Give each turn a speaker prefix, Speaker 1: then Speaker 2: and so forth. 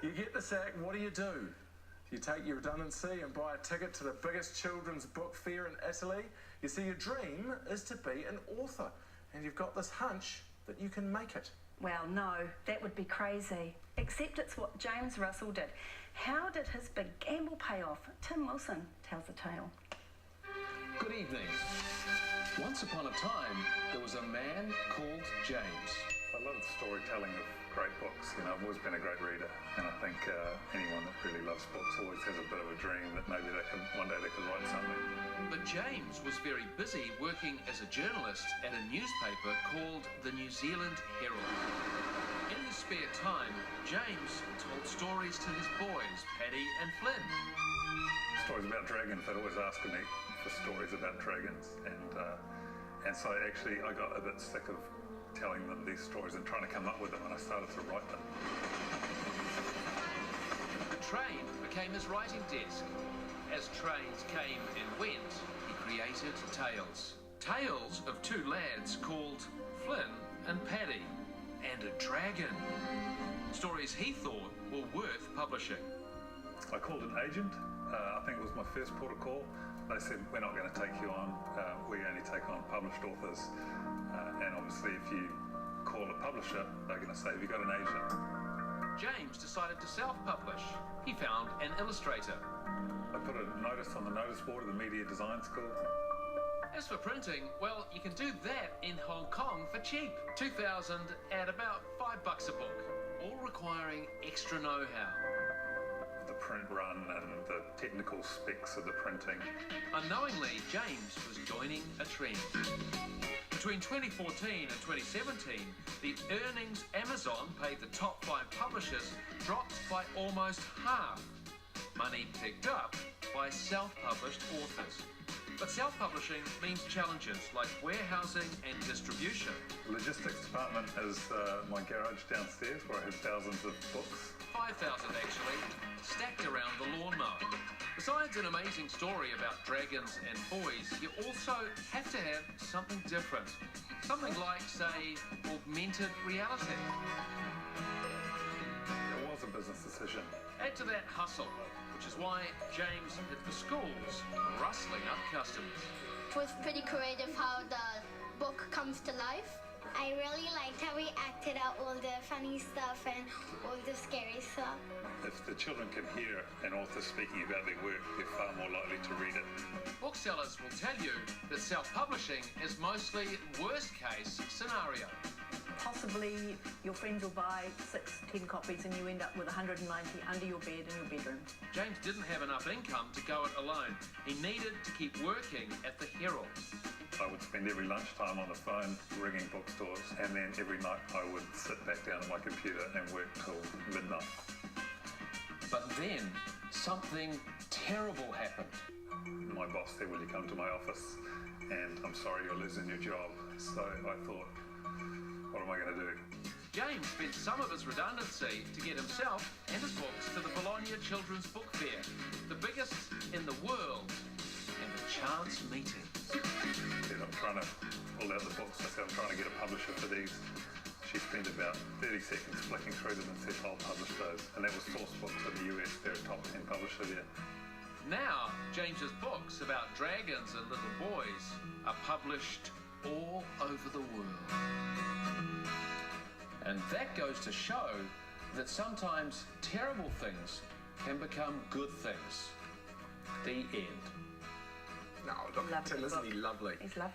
Speaker 1: You get the sack, what do? You take your redundancy and buy a ticket to the biggest children's book fair in Italy. You see, your dream is to be an author, and you've got this hunch that you can make it.
Speaker 2: Well, no, that would be crazy. Except it's what James Russell did. How did his big gamble pay off? Tim Wilson tells the tale.
Speaker 3: Good evening. Once upon a time, there was a man called James.
Speaker 4: I love storytelling of great books. You know, I've always been a great reader, and I think anyone that really loves books always has a bit of a dream that maybe one day they could write something.
Speaker 5: But James was very busy working as a journalist at a newspaper called the New Zealand Herald. In his spare time, James told stories to his boys, Paddy and Flynn.
Speaker 4: Stories about dragons. They'd always ask me for stories about dragons, and so I got a bit sick of telling them these stories and trying to come up with them, and I started to write them.
Speaker 5: The train became his writing desk. As trains came and went, he created tales. Tales of two lads called Flynn and Paddy, and a dragon. Stories he thought were worth publishing.
Speaker 4: I called an agent. I think it was my first port of call. They said, we're not going to take you on. We only take on published authors. And obviously, if you call a publisher, they're going to say, have you got an agent?
Speaker 5: James decided to self-publish. He found an illustrator.
Speaker 4: I put a notice on the notice board of the Media Design School.
Speaker 5: As for printing, well, you can do that in Hong Kong for cheap. 2,000 at about $5 a book, all requiring extra know-how.
Speaker 4: The print run and the technical specs of the printing.
Speaker 5: Unknowingly, James was joining a trend. Between 2014 and 2017, the earnings Amazon paid the top 5 publishers dropped by almost half. Money picked up by self-published authors. But self-publishing means challenges like warehousing and distribution.
Speaker 4: The logistics department is my garage downstairs where I have thousands of books.
Speaker 5: 5,000 actually, stacked around the lawnmower. Besides an amazing story about dragons and boys, you also have to have something different. Something like, say, augmented reality.
Speaker 4: It was a business decision.
Speaker 5: Add to that hustle, which is why James hit the schools, rustling up customers.
Speaker 6: It was pretty creative how the book comes to life. I really liked how we acted out all the funny stuff and all the scary stuff.
Speaker 4: If the children can hear an author speaking about their work, they're far more likely to read it.
Speaker 5: Booksellers will tell you that self-publishing is mostly worst-case scenario.
Speaker 7: Possibly your friends will buy 6-10 copies and you end up with 190 under your bed in your bedroom.
Speaker 5: James didn't have enough income to go it alone. He needed to keep working at the Herald.
Speaker 4: I would spend every lunchtime on the phone ringing bookstores, and then every night I would sit back down at my computer and work till midnight.
Speaker 3: But then something terrible happened.
Speaker 4: My boss said, will you come to my office? And I'm sorry, you're losing your job. So I thought, what am I going to do?
Speaker 5: James spent some of his redundancy to get himself and his books to the Bologna Children's Book Fair, the biggest in the world, and a chance meeting.
Speaker 4: I'm trying to pull out the books. I said, I'm trying to get a publisher for these. She spent about 30 seconds flicking through them and said, I'll publish those. And that was Source Books in the US. They're a top 10 publisher there.
Speaker 5: Now, James's books about dragons and little boys are published all over the world.
Speaker 3: And that goes to show that sometimes terrible things can become good things. The end.
Speaker 1: No, Dr. Tim, isn't he lovely?
Speaker 2: He's lovely.